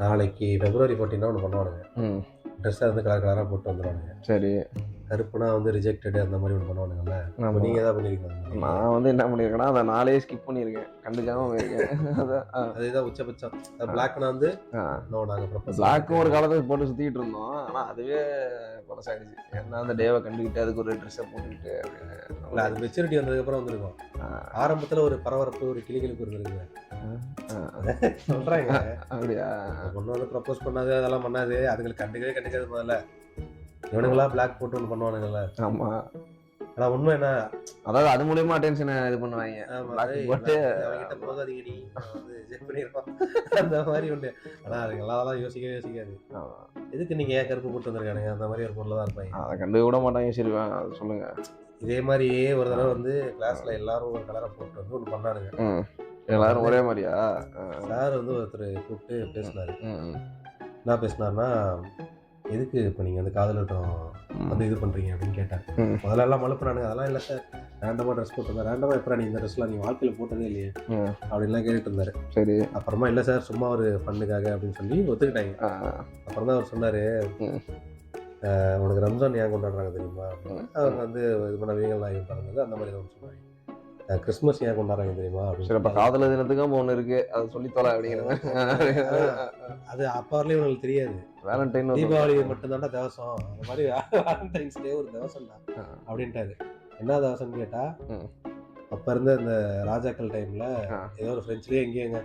நாளைக்கு February 14 ஒன்று பண்ணுவானுங்க. ம் ட்ரெஸ்ஸை வந்து கலர் கலராக போட்டு வந்துடுவானுங்க. சரி. கருப்புனா வந்து ரிஜெக்டடு அந்த மாதிரி ஒன்று பண்ணுவானுங்கல்ல. ஆமா. நீங்கள் எதாவது பண்ணியிருக்கீங்க? நான் வந்து என்ன பண்ணியிருக்கேன்னா அந்த நாளே ஸ்கிப் பண்ணியிருக்கேன், கண்டுக்காம போயிருக்கேன். அதான் அதுதான் உச்சபட்சம். பிளாக்னா வந்து நோ நாங்கள் ப்ரப்போஸ் பிளாக்கும் ஒரு காலத்தில் போட்டு சுற்றிக்கிட்டு இருந்தோம். ஆனால் அதுவே பழசாயிடுச்சு. ஏன்னா அந்த டேவை கண்டுக்கிட்டு அதுக்கு ஒரு ட்ரெஸ்ஸை போட்டுக்கிட்டு அப்படின்னு. இல்லை, அது மெச்சூரிட்டி வந்ததுக்கப்புறம் வந்துருக்கும். ஆரம்பத்தில் ஒரு பரபரப்பு, ஒரு கிளிகளுக்கு இருந்திருக்குங்க. சொல்கிறாங்க அப்படியா? பொண்ணு வந்து ப்ரப்போஸ் பண்ணாது, அதெல்லாம் பண்ணாது, அதுங்களுக்கு கண்டுக்காது முதல்ல. இவனுங்களா பிளாக் போட்டு ஒன்று பண்ணுவானுங்கல்ல. ஆமாம். ஆனால் உண்மை என்ன, அதாவது அது மூலியமா அட்டென்ஷனை இது பண்ணுவாங்க. போட்டு அவங்ககிட்ட போகாதீங்கடி வந்து செக் பண்ணிடுவான் அந்த மாதிரி உண்டு. ஆனால் அதுங்கெல்லாம் அதெல்லாம் யோசிக்காது. எதுக்கு நீங்கள் ஏன் கருப்பு போட்டு வந்திருக்கானுங்க, அந்த மாதிரி ஒரு பொருள் தான் இருப்பாங்க. அதை கண்டு விட மாட்டாங்க. சரி சொல்லுங்க. இதே மாதிரியே ஒரு தடவை வந்து கிளாஸ்ல எல்லாரும் ஒரு கலரை போட்டு வந்து ஒன்று பண்ணானுங்க. எல்லாரும் ஒரே மாதிரியா? சார் வந்து ஒருத்தர் கூப்பிட்டு பேசினாரு. என்ன பேசினார்னா, எதுக்கு இப்போ நீங்கள் வந்து காதலட்டம் வந்து இது பண்ணுறீங்க அப்படின்னு கேட்டார். முதல்ல எல்லாம் மழுப்புறானுங்க. அதெல்லாம் இல்லை சார், ரேண்டமாக ட்ரெஸ் போட்டிருந்தேன். ரேண்டமாக எப்போ நீ இந்த ட்ரெஸ்லாம் நீ வாழ்க்கையில் போட்டதே இல்லையே அப்படின்லாம் கேட்டுட்டு இருந்தார். சரி. அப்புறமா இல்லை சார், சும்மா ஒரு ஃபண்ணுக்காக அப்படின்னு சொல்லி ஒத்துக்கிட்டாங்க. அப்புறம் தான் அவர் சொன்னார், உனக்கு ரம்ஜான் ஏன் கொண்டாடுறாங்க தெரியுமா அப்படின்னு. அவங்க வந்து இது பண்ண வீங்கள் நாயகம் பிறந்தது அந்த மாதிரி தான் சொன்னாங்க. கிறிஸ்மஸ் ஏன் கொண்டாடுறாங்க தெரியுமா அப்படின்னு. சரி, அப்போ காதலர் தினத்துக்கும் ஒன்று இருக்கு, அதை சொல்லித்தோல அப்படிங்கிற. அது அப்போ வரலையும் உங்களுக்கு தெரியாது. வேலண்டைன் தீபாவளி மட்டும்தான்டா தேவசம், அந்த மாதிரி வேலண்டைன்ஸ் டே ஒரு தேவசம் தான் அப்படின்ட்டாரு. என்ன தேவசம்னு கேட்டா, அப்ப இருந்த இந்த ராஜாக்கள் டைம்ல ஏதோ ஒரு பிரெஞ்சுலயே எங்கேயுங்க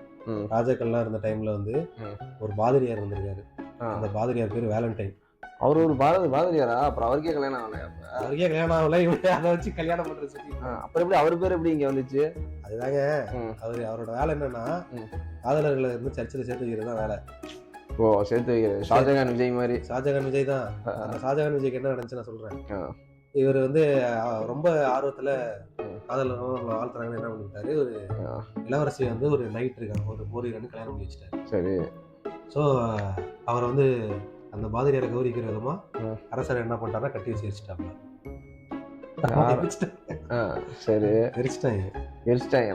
ராஜாக்கள்லாம் இருந்த டைம்ல வந்து ஒரு பாதிரியார் வந்திருக்காரு. அந்த பாதிரியார் பேர் வேலண்டைன். அவர் ஒரு பாதிரியாரா? அப்புறம் அவருக்கே கல்யாணம் ஆகல. அவருக்கே கல்யாணம் ஆகல, இவங்க அதை வச்சு கல்யாணம் பண்றது சொல்லி. அப்புறம் எப்படி அவர் பேர் எப்படி இங்க வந்துச்சு? அதுதாங்க அவரோட வேலை என்னன்னா, காதலர்களை இருந்து சர்ச்சில் சேர்த்து வைக்கிறது தான் வேலை. ஓ, சேர்த்து வைக்கிறது. ஷாஜகான் விஜய் மாதிரி. ஷாஜகான் விஜய் தான். அந்த ஷாஜகான் விஜய்க்கு என்ன நடந்துச்சு நான் சொல்றேன். இவர் வந்து ரொம்ப ஆர்வத்துல காதலர்கள் வாழ்த்துறாங்கன்னு என்ன பண்ணிட்டாரு, ஒரு இளவரசி வந்து ஒரு நைட் இருக்காங்க, ஒரு போரிகன்னு கல்யாணம் பண்ணி வச்சுட்டாரு. சரி. ஸோ அவர் வந்து அந்த பாதிரியாரை கௌரிக்கிற விதமா அரசர் என்ன பண்ணிட்டாருன்னா கட்டி வச்சு எரிச்சிட்டாங்க. சரி, எரிச்சிட்டானுங்க.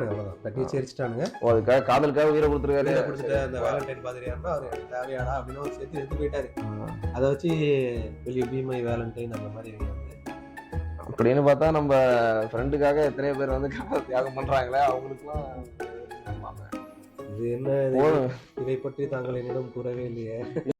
அவ்வளவுதான், கட்டி வச்சு எரிச்சிட்டானுங்க. அதுக்காக காதலுக்காக உயிரை கொடுத்துருக்காரு. அந்த வேலண்டைன் பாதிரியார்னா அவர் எனக்கு தேவையாடா அப்படின்னு சேர்த்து எடுத்து போயிட்டாரு. அதை வச்சு வெளியே பி மை வேலண்டைன் அந்த மாதிரி அப்படின்னு பார்த்தா நம்ம ஃப்ரெண்டுக்காக எத்தனையோ பேர் வந்து தியாகம் பண்றாங்களே, அவங்களுக்குலாம் இது என்ன, இதை பற்றி தாங்கள் என்னிடம் கூறவே இல்லையே.